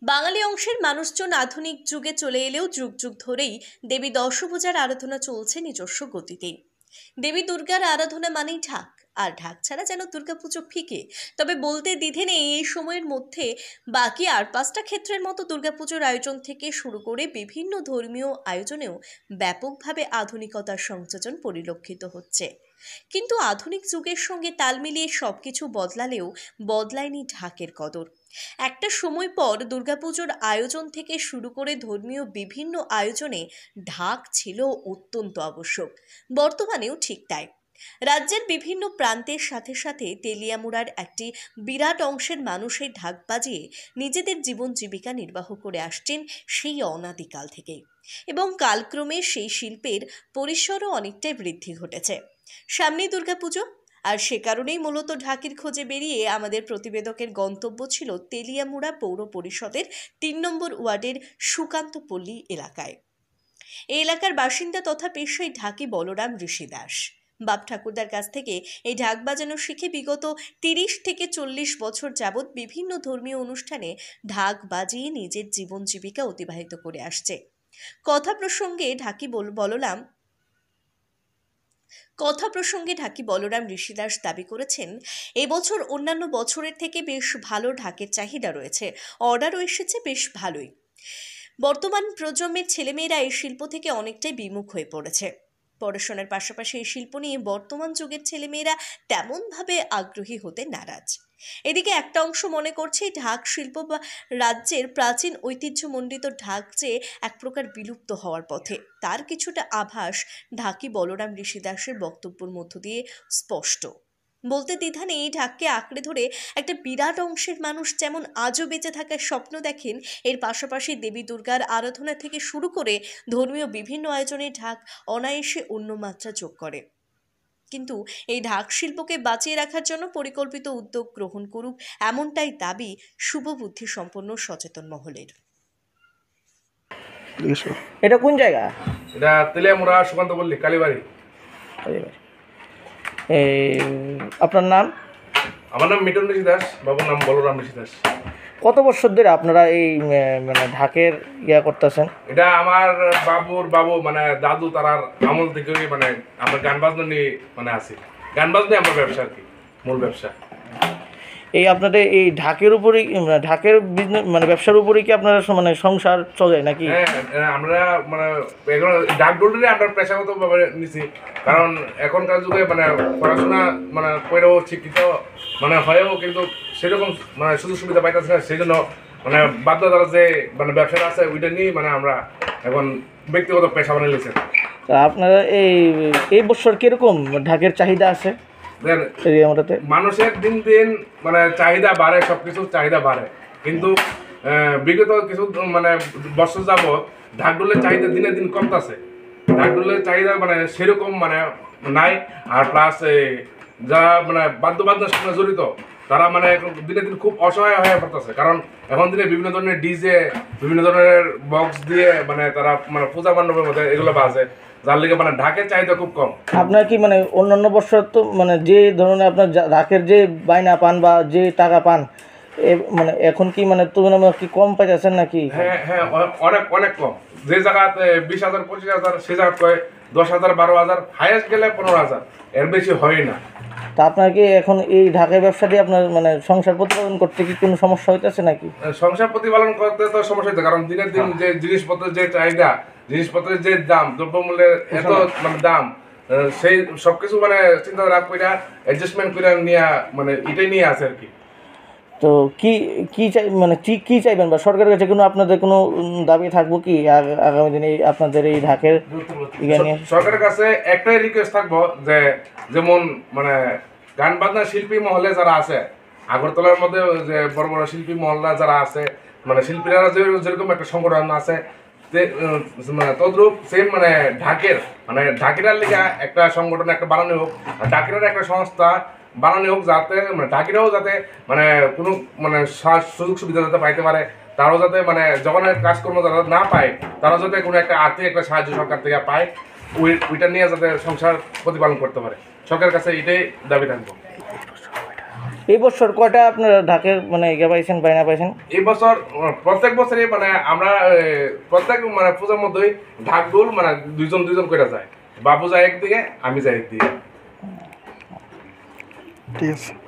বাঙালি অংশের মানুষজন আধুনিক যুগে চলে এলেও যুগ যুগ ধরেই দেবী দশভূজার আরাধনা চলছে নিজস্ব গতিতেই। দেবী দুর্গার আরাধনা মানেই ঢাক, আর ঢাক ছাড়া যেন দুর্গাপুজো ফিকে। তবে বলতে দ্বিধে নেই, এই সময়ের মধ্যে বাকি আর 5টা ক্ষেত্রের মতো দুর্গাপুজোর আয়োজন থেকে শুরু করে বিভিন্ন ধর্মীয় আয়োজনেও ব্যাপকভাবে আধুনিকতার সংযোজন পরিলক্ষিত হচ্ছে। কিন্তু আধুনিক যুগের সঙ্গে তাল মিলিয়ে সবকিছু বদলালেও বদলায়নি ঢাকের কদর। একটা সময় পর দুর্গাপুজোর আয়োজন থেকে শুরু করে ধর্মীয় বিভিন্ন আয়োজনে ঢাক ছিল অত্যন্ত আবশ্যক, বর্তমানেও ঠিক তাই। রাজ্যের বিভিন্ন প্রান্তের সাথে সাথে তেলিয়ামুড়ার একটি বিরাট অংশের মানুষ এই ঢাক বাজিয়ে নিজেদের জীবন জীবিকা নির্বাহ করে আসছেন সেই অনাদিকাল থেকেই, এবং কালক্রমে সেই শিল্পের পরিসরও অনেকটাই বৃদ্ধি ঘটেছে। সামনেই দুর্গাপুজো, আর সে কারণেই মূলত ঢাকের খোঁজে বেরিয়ে আমাদের প্রতিবেদকের গন্তব্য ছিল তেলিয়ামুড়া পৌর পরিষদের 3 নম্বর ওয়ার্ডের সুকান্তপল্লী এলাকায়। এই এলাকার বাসিন্দা তথা পেশায় ঢাকি বলরাম ঋষি দাস বাপ ঠাকুরদার কাছ থেকে এই ঢাক বাজানো শিখে বিগত 30 থেকে 40 বছর যাবৎ বিভিন্ন ধর্মীয় অনুষ্ঠানে ঢাক বাজিয়ে নিজের জীবন জীবিকা অতিবাহিত করে আসছে। কথা প্রসঙ্গে ঢাকি বলরাম ঋষি দাস দাবি করেছেন, এবছর অন্যান্য বছরের থেকে বেশ ভালো ঢাকের চাহিদা রয়েছে, অর্ডারও এসেছে বেশ ভালোই। বর্তমান প্রজন্মের ছেলেমেয়েরা এই শিল্প থেকে অনেকটাই বিমুখ হয়ে পড়েছে। পড়াশোনার পাশাপাশি এই শিল্প নিয়ে বর্তমান যুগের ছেলেমেয়েরা তেমনভাবে আগ্রহী হতে নারাজ। এদিকে একটা অংশ মনে করছে ঢাক শিল্প বা রাজ্যের প্রাচীন ঐতিহ্যমণ্ডিত ঢাক যে এক প্রকার বিলুপ্ত হওয়ার পথে, তার কিছুটা আভাস ঢাকি বলরাম ঋষি দাসের বক্তব্যের মধ্য দিয়ে স্পষ্ট। বলতে দ্বিধা নেই, ঢাককে আঁকড়ে ধরে একটা বিরাট অংশের মানুষ যেমন আজও বেঁচে থাকার স্বপ্ন দেখেন, এর পাশাপাশি দেবী দুর্গার আরাধনা থেকে শুরু করে ধর্মীয় বিভিন্ন আয়োজনে ঢাক অনায়াসে অন্য মাত্রা যোগ করে। কিন্তু এই ঢাক শিল্পকে বাঁচিয়ে রাখার জন্য পরিকল্পিত উদ্যোগ গ্রহণ করুক, এমনটাই দাবি শুভবুদ্ধি সম্পন্ন সচেতন মহলের। এটা কোন জায়গা? এটা তেলিয়ামুড়া সুকান্তপল্লী কালীবাড়ি। আপনার নাম? আমার নাম মিটন ঋষি দাস, বাবুর নাম বলরাম ঋষি দাস। কত বছর ধরে আপনারা এই মানে ঢাকের করতেছেন? এটা আমার বাবু মানে দাদু তারার আমল থেকে মানে আমরা গান বাজনা নিয়ে মানে আছি। গান বাজনাই আমার ব্যবসা আর কি, মূল ব্যবসা। এই আপনাদের এই ঢাকের উপরেই ঢাকের বিজনেস মানে ব্যবসার উপরেই কি আপনারা মানে সংসার চলে নাকি? হ্যাঁ, আমরা মানে এখন ঢাক ডোলটারে আমরা পেশাগতভাবে নিছি, কারণ এখনকার যুগে মানে পড়াশোনা মানে করেও শিক্ষিত মানে হয়েও কিন্তু সেরকম মানে সুযোগ সুবিধা পাইতেছে না, সেই জন্য মানে বাধ্যতার যে মানে ব্যবসাটা আছে ওইটা নিয়ে মানে আমরা এখন ব্যক্তিগত পেশা বানিয়ে নিয়েছি। আপনারা এই বছর কিরকম ঢাকের চাহিদা আছে? মানুষের দিন দিন মানে চাহিদা বাড়ে, সবকিছুর চাহিদা বাড়ে, কিন্তু বিগত কিছু মানে বছর যাবৎ ঢাকঢোলের চাহিদা দিনে দিন কমতেছে। ঢাকঢোলের চাহিদা মানে সেরকম মানে নাই। আর প্লাস যারা মানে বাদ্যবাদনের সাথে জড়িত তারা মানে দিনে দিন খুব অসহায় হয়ে পড়তেছে, কারণ এখন দিনে বিভিন্ন ধরনের ডিজে, বিভিন্ন ধরনের বক্স দিয়ে মানে তারা মানে পূজা মণ্ডপের মধ্যে এগুলো বাজে, যার লিগে মানে ঢাকের চাহিদা খুব কম। আপনার কি মানে অন্যান্য বছর তো মানে যে ধরনের আপনার ঢাকের যে বায়না পান বা যে টাকা পান মানে এখন কি মানে তুলনামূলক কি কম পাইতেছেন নাকি? হ্যাঁ, অনেক কম। যে জায়গাতে 20,000 25,000 সে জায়গা 10,000 12,000, হাইয়েস্ট গেলে 15,000, এর বেশি হয় না। তা আপনার কি এখন এই ঢাকের ব্যবসা দিয়ে আপনার মানে সংসার প্রতিপালন করতে কি কোনো সমস্যা হইতেছে নাকি? সংসার প্রতিপালন করতে তো সমস্যা হচ্ছে, কারণ দিনের দিন যে জিনিসপত্রের যে চাহিদা, জিনিসপত্রের যে দাম, দ্রব্যমূল্যের এত মানে দাম, সেই সবকিছু মানে চিন্তাধারা করে অ্যাডজাস্টমেন্ট করে নিয়ে মানে এটাই নিয়ে আছে আর কি। তো কি চাই মানে কি চাইবেন বা সরকারের কাছে কোনো আপনাদের কোনো দাবি থাকবো কি আগামী দিনে আপনাদের এই ঢাকের সরকারের কাছে একটাই রিকোয়েস্ট থাকবো যে যেমন মানে গান বাজনা শিল্পী মহলে যারা আছে, আগরতলার মধ্যে যে বড় বড় শিল্পী মহলরা যারা আছে, মানে শিল্পীরা যেরকম একটা সংগঠন আছে, তদ্রূপ সেম মানে ঢাকিরার লিগা একটা সংগঠন একটা বানানো হোক, ঢাকিরার একটা সংস্থা বানানো হোক, যাতে মানে ঢাকিরাও যাতে মানে কোনো মানে সুযোগ সুবিধা যাতে পাইতে পারে, তারাও যাতে মানে যখন কাজকর্ম যারা না পায় তারাও যাতে কোনো একটা আর্থিক একটা সাহায্য সরকার থেকে পায়, ওইটা নিয়ে যাতে সংসার প্রতিপালন করতে পারে। সরকারের কাছে এটাই দাবি থাকবো। এই বছর কয়টা আপনারা ঢাকের মানে ইয়ে পাইছেন, বাইনা পাইছেন? এই বছর প্রত্যেক বছরই মানে আমরা প্রত্যেক মানে পূজার মধ্যেই ঢাক ডোল মানে দুইজন দুইজন করে যায়। বাবু যায় একদিকে, আমি যাই একদিকে। ঠিক আছে।